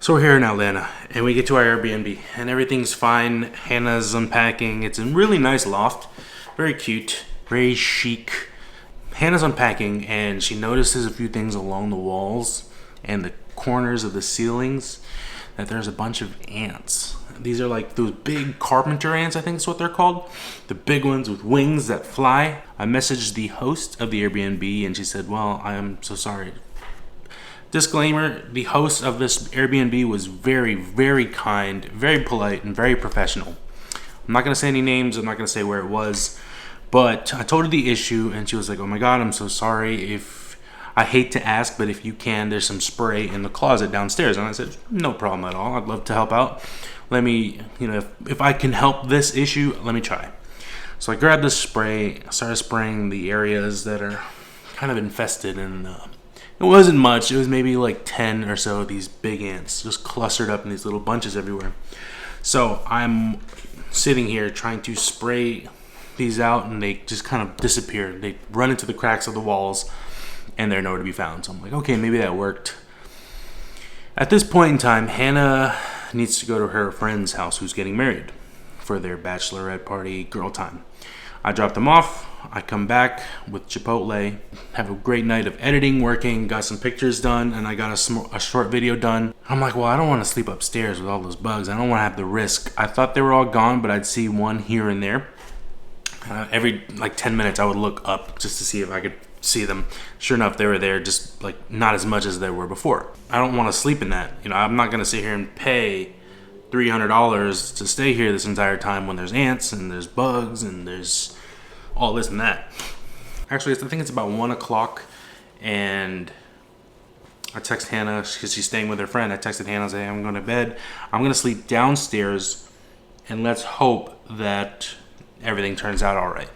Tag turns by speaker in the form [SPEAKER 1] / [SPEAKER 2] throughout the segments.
[SPEAKER 1] So we're here in Atlanta, and we get to our Airbnb, and everything's fine. Hannah's unpacking. It's a really nice loft, very cute, very chic. Hannah's unpacking, and she notices a few things along the walls and the corners of the ceilings, that there's a bunch of ants. These are like those big carpenter ants, I think is what they're called. The big ones with wings that fly. I messaged the host of the Airbnb, and she said, well, I am so sorry. Disclaimer, the host of this Airbnb was very, very kind, very polite, and very professional. I'm not going to say any names. I'm not going to say where it was. But I told her the issue, and she was like, oh my God, I'm so sorry. I hate to ask, but if you can, there's some spray in the closet downstairs. And I said, no problem at all. I'd love to help out. Let me, if I can help this issue, let me try. So I grabbed the spray, started spraying the areas that are kind of infested, and it wasn't much. It was maybe like 10 or so of these big ants just clustered up in these little bunches everywhere. So I'm sitting here trying to spray these out, and they just kind of disappear. They run into the cracks of the walls, and they're nowhere to be found. So I'm like, okay, maybe that worked. At this point in time, Hannah needs to go to her friend's house who's getting married for their bachelorette party girl time. I drop them off. I come back with Chipotle, have a great night of editing, working, got some pictures done, and I got a short video done. I'm like, well, I don't want to sleep upstairs with all those bugs. I don't want to have the risk. I thought they were all gone, but I'd see one here and there. Every like 10 minutes, I would look up just to see if I could see them. Sure enough, they were there, just like not as much as they were before. I don't want to sleep in that. I'm not going to sit here and pay $300 to stay here this entire time when there's ants and there's bugs and there's all this and that. Actually, I think it's about 1 o'clock, and I text Hannah because she's staying with her friend. I texted Hannah, saying, I'm going to bed. I'm going to sleep downstairs, and let's hope that everything turns out all right.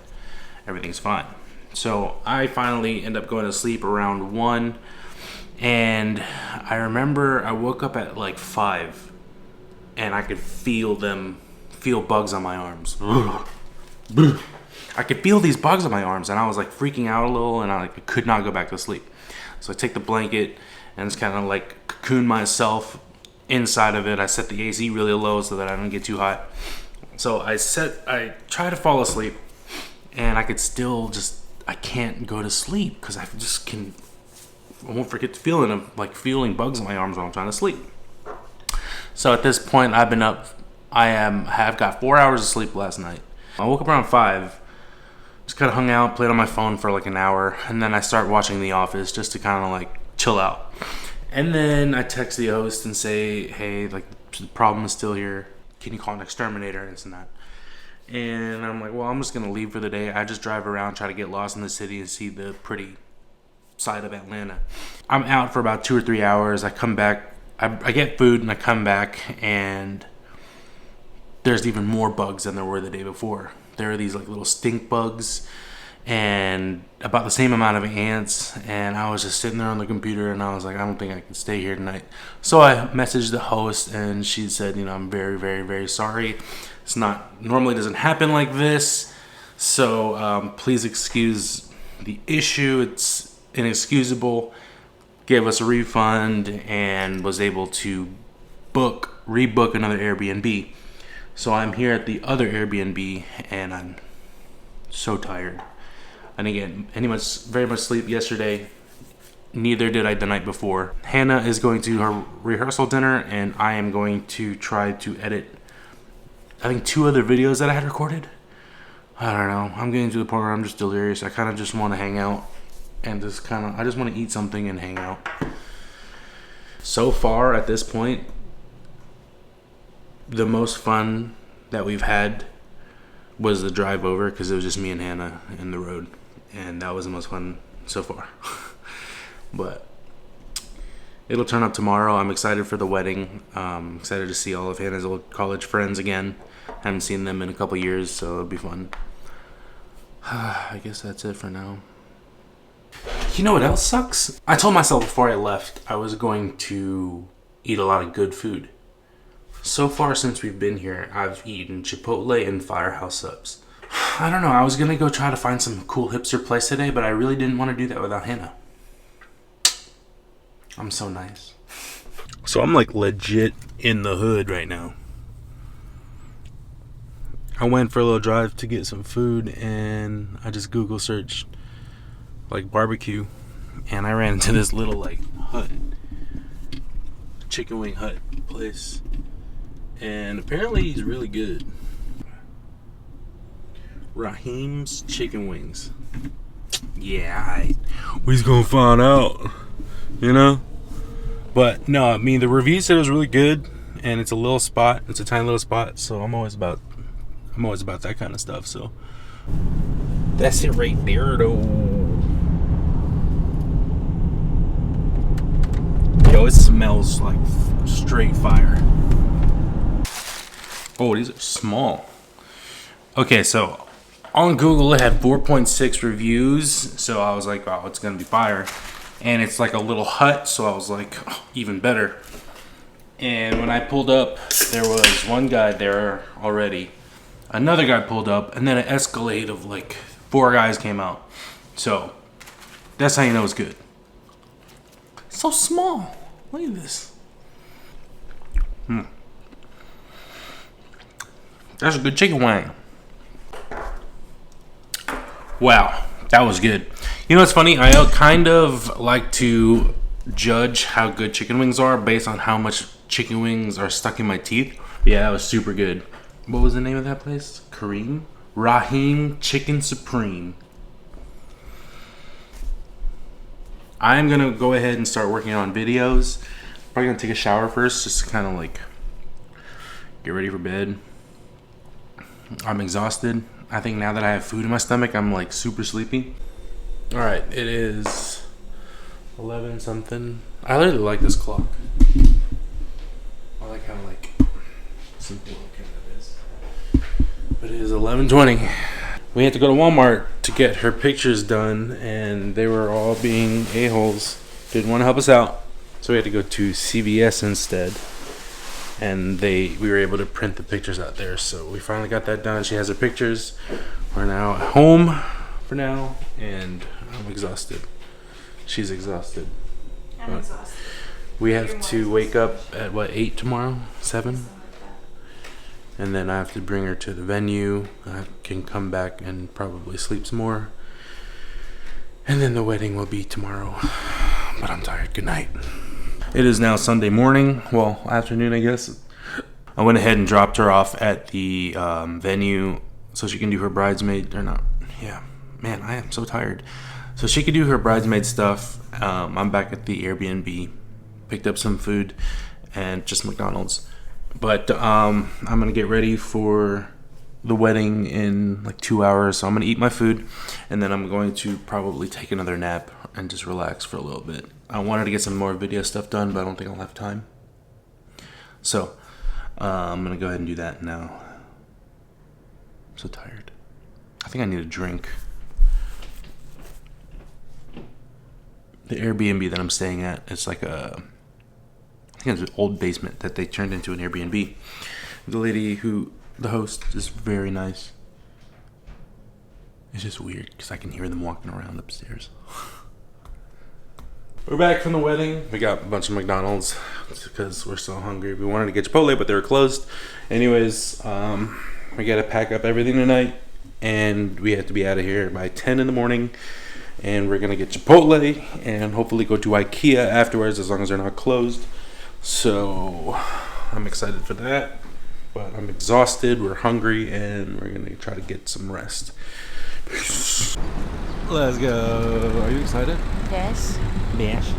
[SPEAKER 1] Everything's fine. So I finally end up going to sleep around 1, and I remember I woke up at like 5, and I could feel bugs on my arms. I could feel these bugs on my arms, and I was like freaking out a little, and I could not go back to sleep. So I take the blanket and just kind of like cocoon myself inside of it. I set the AC really low so that I don't get too hot. So I try to fall asleep, and I could still I can't go to sleep because I won't forget the feeling of like feeling bugs on my arms while I'm trying to sleep. So at this point, I've been up. Have got 4 hours of sleep last night. I woke up around 5. Just kind of hung out, played on my phone for like an hour, and then I start watching The Office just to kind of like chill out. And then I text the host and say, hey, like the problem is still here. Can you call an exterminator and this and that? And I'm like, well, I'm just going to leave for the day. I just drive around, try to get lost in the city and see the pretty side of Atlanta. I'm out for about 2 or 3 hours. I come back, I get food, and I come back, and there's even more bugs than there were the day before. There are these like little stink bugs and about the same amount of ants, and I was just sitting there on the computer, and I was like, I don't think I can stay here tonight. So I messaged the host, and she said, I'm very, very, very sorry. It's normally doesn't happen like this, so please excuse the issue. It's inexcusable. Gave us a refund and was able to rebook another Airbnb. So I'm here at the other Airbnb, and I'm so tired. I didn't get very much sleep yesterday. Neither did I the night before. Hannah is going to her rehearsal dinner, and I am going to try to edit, I think, 2 other videos that I had recorded. I don't know. I'm getting to the point where I'm just delirious. I kind of just want to hang out and I just want to eat something and hang out. So far at this point, the most fun that we've had was the drive over, because it was just me and Hannah in the road, and that was the most fun so far. But it'll turn up tomorrow. I'm excited for the wedding. Excited to see all of Hannah's old college friends again. Haven't seen them in a couple years, so it'll be fun. I guess that's it for now. You know what else sucks? I told myself before I left I was going to eat a lot of good food. So far since we've been here, I've eaten Chipotle and Firehouse subs. I don't know, I was gonna go try to find some cool hipster place today, but I really didn't want to do that without Hannah. I'm so nice. So I'm like legit in the hood right now. I went for a little drive to get some food, and I just Google searched like barbecue, and I ran into this little like hut, chicken wing hut place, and apparently he's really good. Rahims Chicken Wings. Yeah, we's gonna find out, you know. But no, I mean the review said it was really good, and it's a little spot. It's a tiny little spot, so I'm always about that kind of stuff. So that's it right there, though. Yo, it smells like straight fire. Oh, these are small. Okay, so on Google it had 4.6 reviews, so I was like, oh, it's gonna be fire. And it's like a little hut, so I was like, oh, even better. And when I pulled up, there was one guy there already. Another guy pulled up, and then an escalade of like 4 guys came out. So that's how you know it's good. It's so small. Look at this. That's a good chicken wing. Wow, that was good. You know what's funny? I kind of like to judge how good chicken wings are based on how much chicken wings are stuck in my teeth. Yeah, that was super good. What was the name of that place? Kareem? Rahims Chicken Supreme. I'm gonna go ahead and start working on videos. Probably gonna take a shower first, just to kind of like get ready for bed. I'm exhausted. I think now that I have food in my stomach, I'm like super sleepy. All right, it is 11 something. I really like this clock. I like how like simple looking it is. But it is 11:20. We had to go to Walmart to get her pictures done, and they were all being a-holes. Didn't want to help us out, so we had to go to CVS instead. And we were able to print the pictures out there, so we finally got that done. She has her pictures. We're now at home for now, and I'm exhausted. She's exhausted.
[SPEAKER 2] I'm exhausted.
[SPEAKER 1] We have to wake up at what, 8 tomorrow? 7? And then I have to bring her to the venue. I can come back and probably sleep some more. And then the wedding will be tomorrow. But I'm tired. Good night. It is now Sunday morning. Well, afternoon, I guess. I went ahead and dropped her off at the venue so she can do her bridesmaid. Or not. Yeah. Man, I am so tired. So she could do her bridesmaid stuff. I'm back at the Airbnb. Picked up some food and just McDonald's. But I'm going to get ready for the wedding in like 2 hours. So I'm going to eat my food, and then I'm going to probably take another nap and just relax for a little bit. I wanted to get some more video stuff done, but I don't think I'll have time. So I'm going to go ahead and do that now. I'm so tired. I think I need a drink. The Airbnb that I'm staying at, it's like I think it's an old basement that they turned into an Airbnb. The host, is very nice. It's just weird because I can hear them walking around upstairs. We're back from the wedding. We got a bunch of McDonald's because we're so hungry. We wanted to get Chipotle, but they were closed. Anyways, we got to pack up everything tonight, and we have to be out of here by 10 in the morning. And we're going to get Chipotle and hopefully go to IKEA afterwards, as long as they're not closed. So I'm excited for that. But I'm exhausted, we're hungry, and we're going to try to get some rest. Peace. Let's go. Are you excited?
[SPEAKER 2] Yes.
[SPEAKER 1] Yes.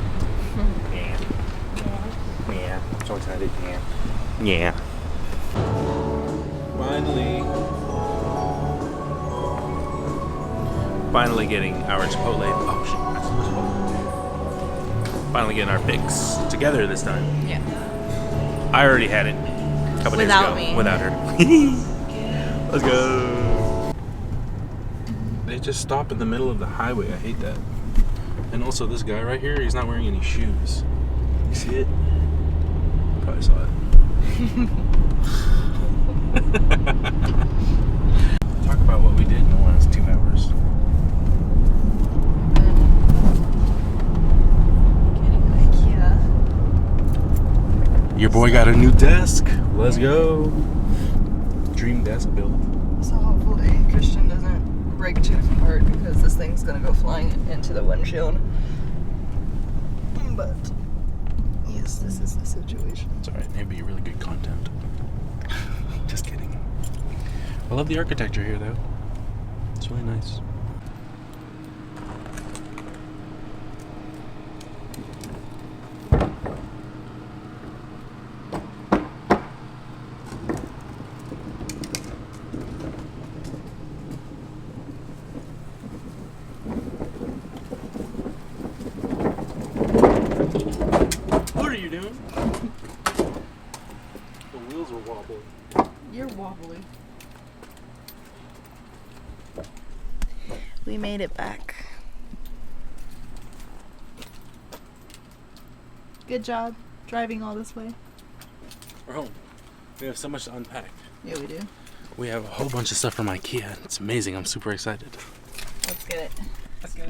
[SPEAKER 1] Yeah. Yeah. I'm so excited. Yeah. Yeah. Finally getting our Chipotle. Oh shit. Finally getting our fix together this time.
[SPEAKER 2] Yeah.
[SPEAKER 1] I already had it a couple days ago.
[SPEAKER 2] Me.
[SPEAKER 1] Without her. Let's go. They just stop in the middle of the highway. I hate that. And also this guy right here, he's not wearing any shoes. You see it? Probably saw it. Talk about what we did in the last 2 hours.
[SPEAKER 2] Getting IKEA.
[SPEAKER 1] Your boy got a new desk. Let's go. Dream desk build.
[SPEAKER 2] So hopefully Christian doesn't break tooth apart because this thing's gonna go flying into the windshield. But yes, this is the situation.
[SPEAKER 1] It's alright, maybe really good content. Just kidding. I love the architecture here though. It's really nice. What are you doing? The wheels are wobbling.
[SPEAKER 2] You're wobbly. We made it back. Good job driving all this way.
[SPEAKER 1] We're home. We have so much to unpack.
[SPEAKER 2] Yeah, we do.
[SPEAKER 1] We have a whole bunch of stuff from IKEA. It's amazing. I'm super excited.
[SPEAKER 2] Let's get it.
[SPEAKER 1] Let's go.